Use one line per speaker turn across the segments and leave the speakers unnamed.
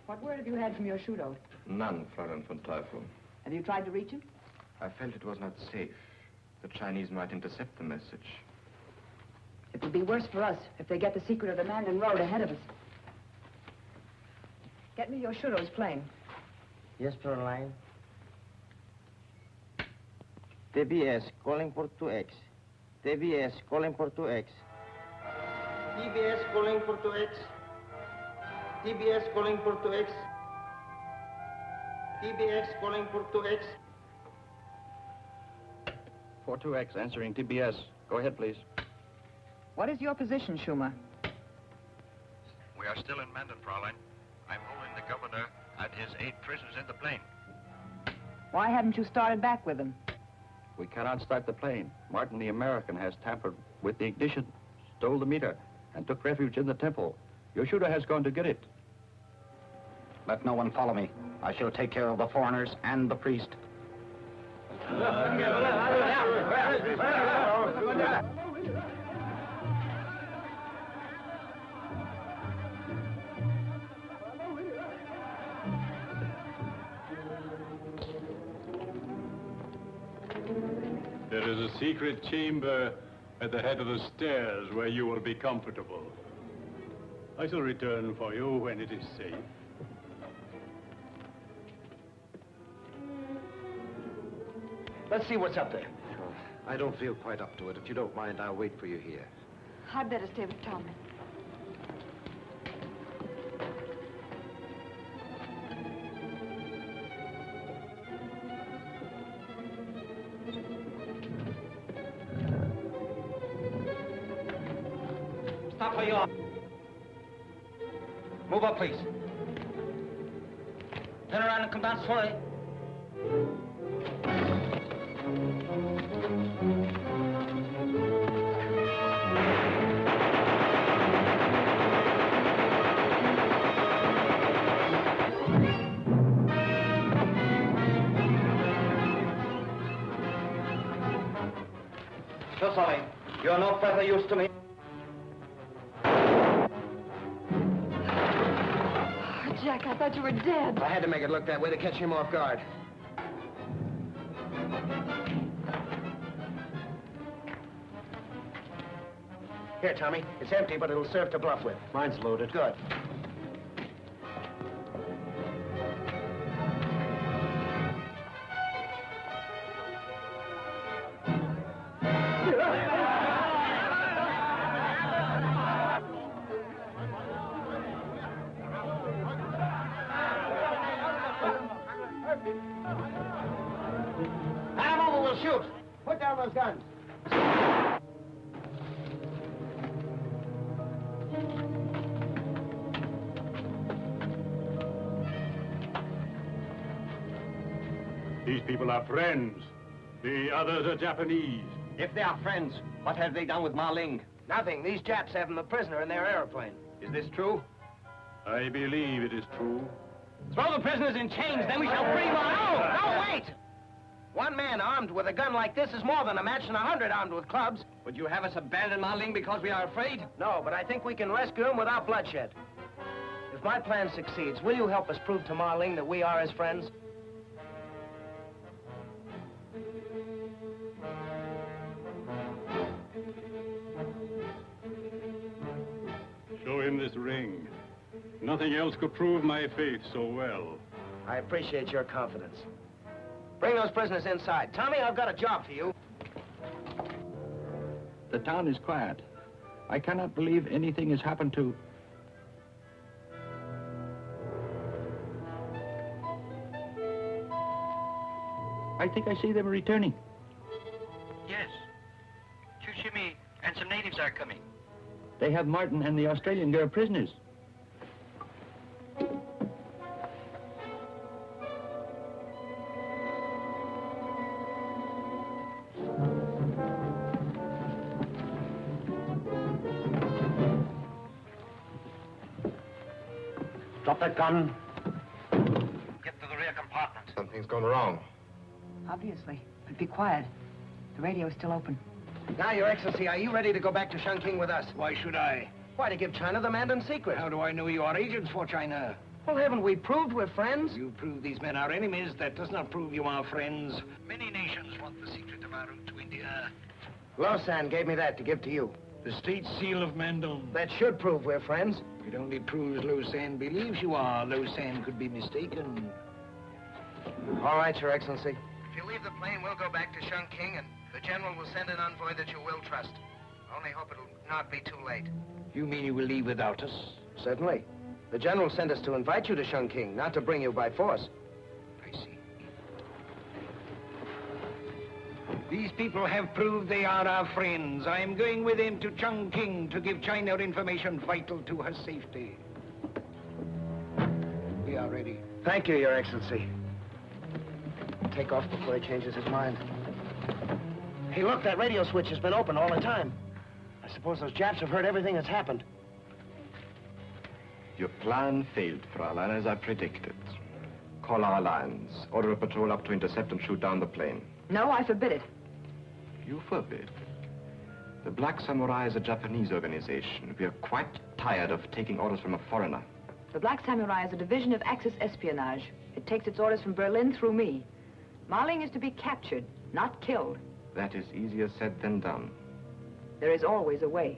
What word have you had from your shootout?
None, Fräulein von Teufel.
Have you tried to reach him?
I felt it was not safe. The Chinese might intercept the message.
It would be worse for us if they get the secret of the Mandan Road ahead of us. Get me your shooto's plane.
Yes, Fräulein. TBS calling for 2X. TBS calling for 2X. TBS calling for 2X. TBS calling for 2X. TBS calling for 2X.
42X answering TBS. Go ahead, please.
What is your position, Schumer?
We are still in Mandan, Fräulein. I'm holding the governor and his 8 prisoners in the plane.
Why haven't you started back with them?
We cannot start the plane. Martin the American has tampered with the ignition, stole the meter, and took refuge in the temple. Your shooter has gone to get it.
Let no one follow me. I shall take care of the foreigners and the priest.
There is a secret chamber at the head of the stairs where you will be comfortable. I shall return for you when it is safe.
Let's see what's up there. I don't feel quite up to it. If you don't mind, I'll wait for you here.
I'd better stay with Tommy.
Stop where you are. Move up, please. Turn around and come down slowly. So sorry. You're no further use to me.
Jack, I thought you were dead.
I had to make it look that way to catch him off guard. Here, Tommy. It's empty, but it'll serve to bluff with. Mine's loaded. Good. Hand 'em over, we'll shoot. Put down those guns.
These people are friends. The others are Japanese.
If they are friends, what have they done with Ma Ling?
Nothing. These Japs have him a prisoner in their airplane.
Is this true?
I believe it is true.
Throw the prisoners in chains, then we shall free Ma.
No, wait! One man armed with a gun like this is more than a match than 100 armed with clubs.
Would you have us abandon Ma Ling because we are afraid?
No, but I think we can rescue him without bloodshed. If my plan succeeds, will you help us prove to Ma Ling that we are his friends?
Show him this ring. Nothing else could prove my faith so well.
I appreciate your confidence. Bring those prisoners inside. Tommy, I've got a job for you.
The town is quiet. I cannot believe anything has happened to... I think I see them returning.
Yes. Chuchimi and some natives are coming.
They have Martin and the Australian girl prisoners.
Drop that gun.
Get to the rear compartment.
Something's gone wrong.
Obviously. But be quiet. The radio's still open.
Now, Your Excellency, are you ready to go back to Shanking with us?
Why should I?
Why, to give China the Mandan secret.
How do I know you are agents for China?
Well, haven't we proved we're friends?
You prove these men are enemies. That does not prove you are friends. Many nations want the secret of our route to India.
Lausanne gave me that to give to you.
The state seal of Mandon.
That should prove we're friends.
It only proves Lausanne believes you are. Lausanne could be mistaken.
All right, Your Excellency.
If you leave the plane, we'll go back to Chongqing, and the general will send an envoy that you will trust. Only hope it'll not be too late.
You mean you will leave without us?
Certainly. The general sent us to invite you to Chongqing, not to bring you by force.
I see. These people have proved they are our friends. I am going with them to Chongqing to give China information vital to her safety. We are ready.
Thank you, Your Excellency. Take off before he changes his mind. Hey, look, that radio switch has been open all the time. I suppose those Japs have heard everything that's happened.
Your plan failed, Fräulein, as I predicted. Call our lines. Order a patrol up to intercept and shoot down the plane.
No, I forbid it.
You forbid. The Black Samurai is a Japanese organization. We are quite tired of taking orders from a foreigner.
The Black Samurai is a division of Axis espionage. It takes its orders from Berlin through me. Marling is to be captured, not killed.
That is easier said than done.
There is always a way.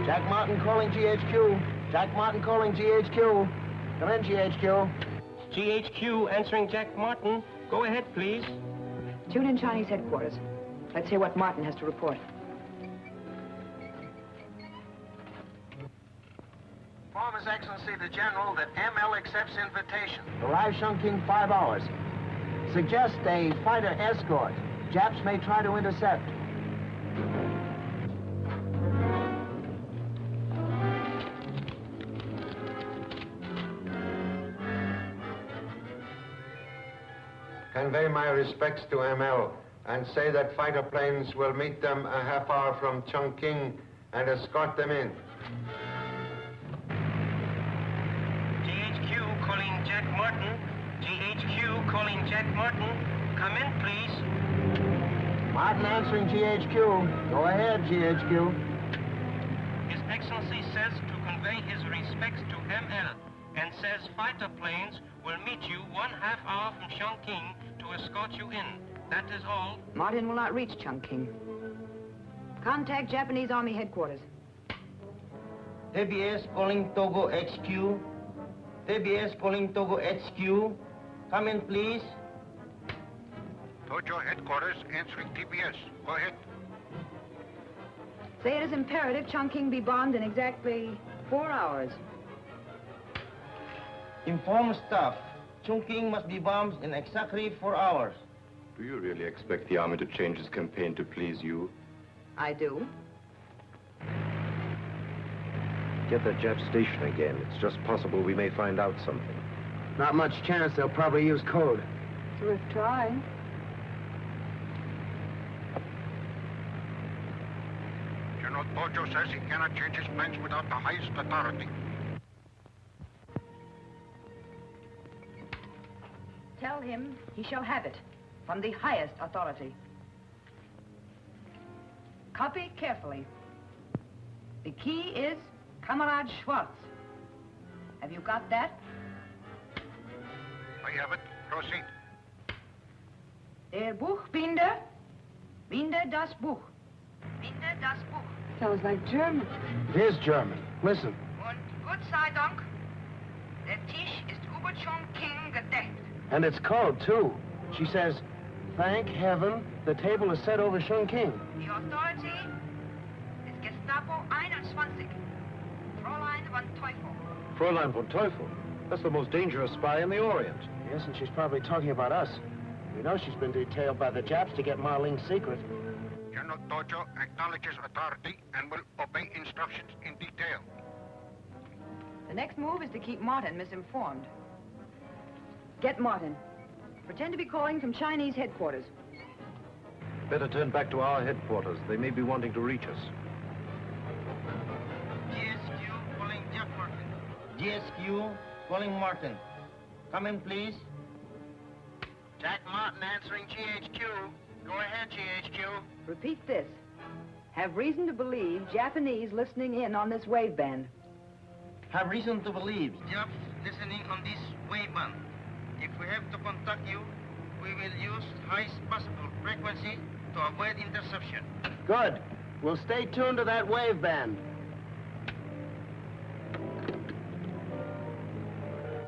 Jack Martin calling GHQ. Jack Martin calling GHQ. Come in, GHQ.
GHQ answering Jack Martin. Go ahead, please.
Tune in Chinese headquarters. Let's hear what Martin has to report.
Inform His Excellency the General that ML accepts invitation.
Arrive Chongqing 5 hours. Suggest a fighter escort. Japs may try to intercept.
Convey my respects to ML and say that fighter planes will meet them a half hour from Chongqing and escort them in.
GHQ calling Jack Martin. GHQ calling Jack Martin. Come in, please.
Martin answering GHQ. Go ahead, GHQ.
His Excellency says to convey his respects to ML and says fighter planes will meet you 1/2 hour from Chongqing to escort you in. That is all.
Martin will not reach Chongqing. Contact Japanese Army headquarters.
TBS calling Togo HQ. TBS calling Togo HQ. Come in, please.
Tojo headquarters answering TBS. Go ahead.
Say it is imperative Chongqing be bombed in exactly 4 hours.
Inform staff. Chongqing must be bombed in exactly 4 hours.
Do you really expect the army to change its campaign to please you?
I do.
Get that Jap station again. It's just possible we may find out something.
Not much chance. They'll probably use code.
It's worth trying.
General Tojo says he cannot change his plans without the highest authority.
Tell him he shall have it from the highest authority. Copy carefully. The key is Kamerad Schwartz. Have you got that?
I have it. Proceed.
Der Buchbinder. Binder das Buch. Binder das Buch.
Sounds like German.
It is German. Listen.
Und Gott sei Dank, der Tisch ist über Chongqing gedeckt.
And it's code, too. She says, thank heaven the table is set over Chongqing.
The authority is Gestapo 21. Fräulein von Teufel.
Fräulein von Teufel? That's the most dangerous spy in the Orient.
Yes, and she's probably talking about us. We know she's been detailed by the Japs to get Marling's secret.
General Tojo acknowledges authority and will obey instructions in detail.
The next move is to keep Martin misinformed. Get Martin. Pretend to be calling from Chinese headquarters.
Better turn back to our headquarters. They may be wanting to reach us.
GSQ calling Jack Martin. GSQ calling Martin. Come in, please. Jack Martin answering GHQ.
Go ahead, GHQ.
Repeat this. Have reason to believe Japanese listening in on this waveband.
Have reason to believe.
Japs listening on this waveband. If we have to contact you, we will use highest possible frequency to avoid interception.
Good. We'll stay tuned to that waveband.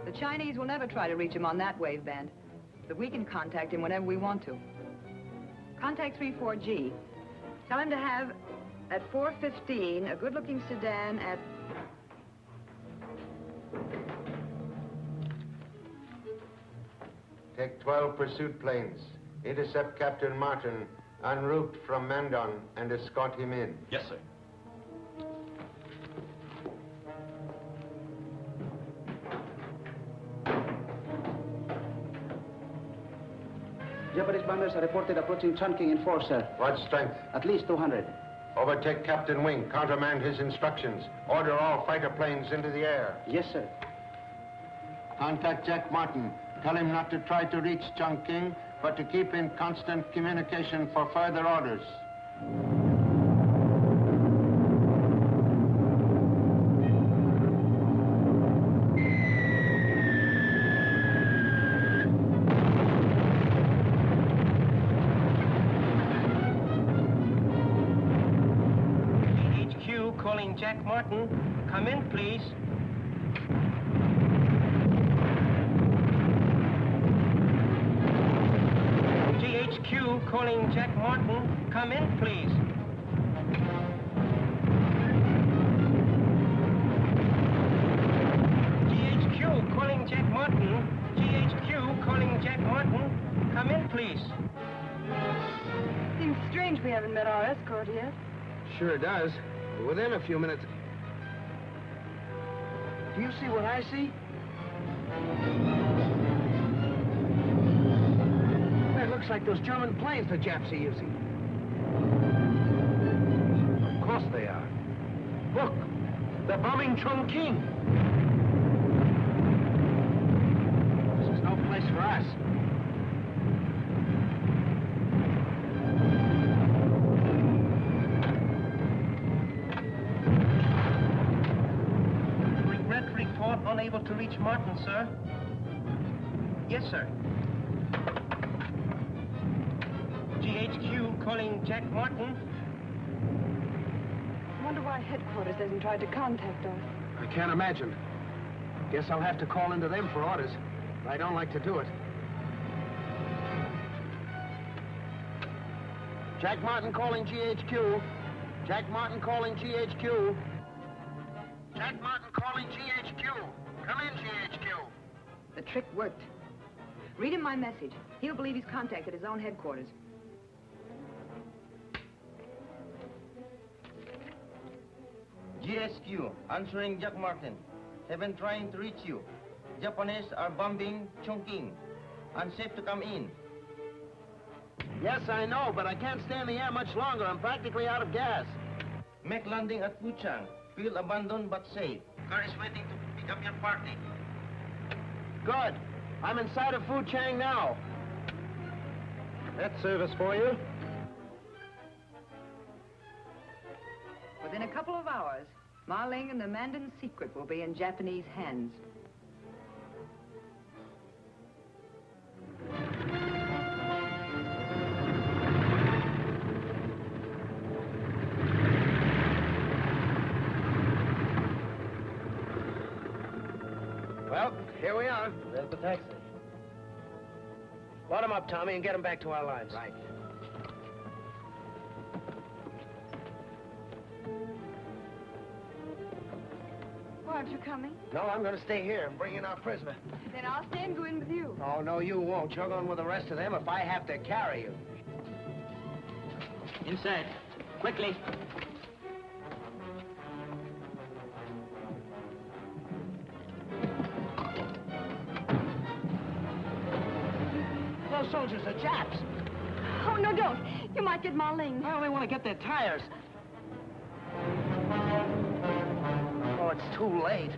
The Chinese will never try to reach him on that waveband, but we can contact him whenever we want to. Contact 34G. Tell him to have, at 4:15, a good-looking sedan at...
Take 12 pursuit planes. Intercept Captain Martin en route from Mandon and escort him in.
Yes, sir.
Japanese bombers are reported approaching Chongqing in force, sir.
What strength?
At least 200.
Overtake Captain Wing. Countermand his instructions. Order all fighter planes into the air.
Yes, sir.
Contact Jack Martin. Tell him not to try to reach Chongqing, but to keep in constant communication for further orders.
GHQ calling Jack Martin. Come in, please. GHQ calling Jack Martin. Come in, please. GHQ calling Jack Martin. GHQ calling Jack Martin. Come in, please.
Seems strange we haven't met our escort yet.
Sure does. Within a few minutes. Do you see what I see? It looks like those German planes the Japs are using. Of course they are. Look, they're bombing Chongqing. This is no place for us.
Regret report unable to reach Martin, sir. Yes, sir. GHQ calling Jack Martin.
Wonder why headquarters hasn't tried to contact us.
I can't imagine. Guess I'll have to call into them for orders. I don't like to do it. Jack Martin calling GHQ. Jack Martin calling GHQ.
Jack Martin calling GHQ. Come in, GHQ.
The trick worked. Read him my message. He'll believe he's contacted his own headquarters.
GSQ, answering Jack Martin. Have been trying to reach you. Japanese are bombing Chongqing. Unsafe to come in.
Yes, I know, but I can't stay in the air much longer. I'm practically out of gas.
Make landing at Fuchang. Feel abandoned but safe.
Car is waiting to pick up your party.
Good. I'm inside of Fuchang now. That service for you?
Within a couple of hours, Ma Ling and the Mandan secret will be in Japanese hands.
Well, here we are.
There's the taxi.
Load them up, Tommy, and get them back to our lines. Right.
Aren't you coming?
No, I'm going to stay here and bring in our prisoner.
Then I'll stay and go in with you.
Oh, no, you won't. You're going with the rest of them if I have to carry you.
Inside. Quickly.
Those soldiers are Japs.
Oh, no, don't. You might get Ma Ling.
Well, they want to get their tires. Oh, it's too late.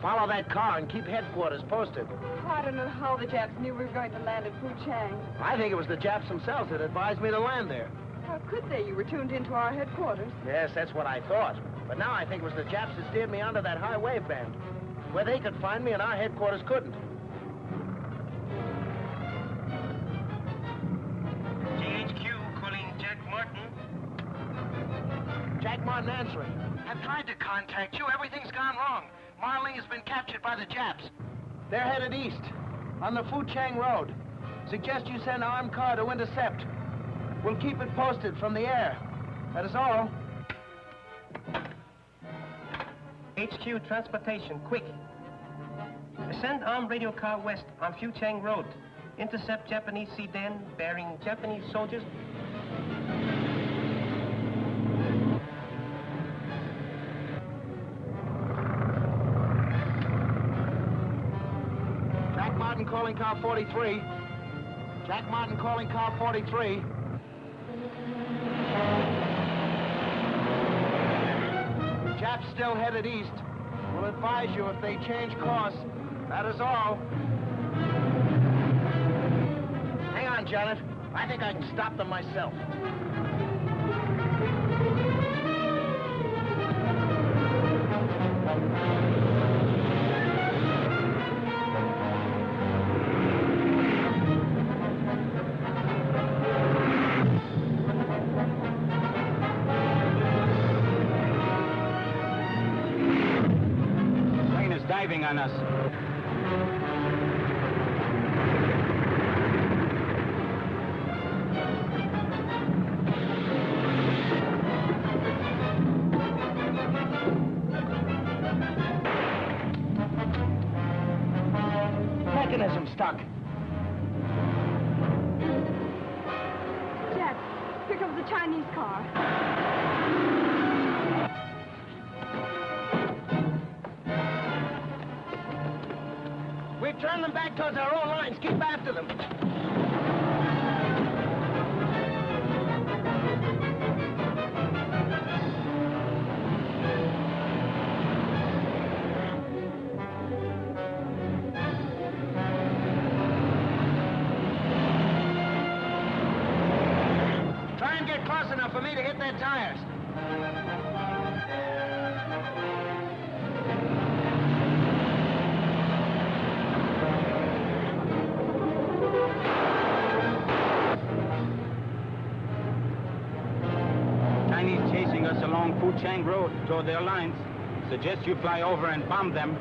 Follow that car and keep headquarters posted.
Oh, I don't know how the Japs knew we were going to land at Fuchang.
I think it was the Japs themselves that advised me to land there.
How could they? You were tuned into our headquarters.
Yes, that's what I thought. But now I think it was the Japs that steered me onto that high wave band, where they could find me and our headquarters couldn't.
GHQ calling Jack Martin.
Jack Martin answering.
I've tried to contact you. Everything's gone wrong. Marling has been captured by the Japs.
They're headed east, on the Fuchang Road. Suggest you send an armed car to intercept. We'll keep it posted from the air. That is all.
HQ transportation, quick. Send armed radio car west on Fuchang Road. Intercept Japanese sedan bearing Japanese soldiers.
Jack Martin calling car 43. Jack Martin calling car 43. Japs still headed east. We'll advise you if they change course. That is all. Hang on, Janet. I think I can stop them myself.
Diving on us.
Mechanism stuck.
Jack, pick up the Chinese car.
Turn them back towards our own lines. Keep after them. Try and get close enough for me to hit their tires.
Chinese chasing us along Fuchang Road toward their lines. Suggest you fly over and bomb them.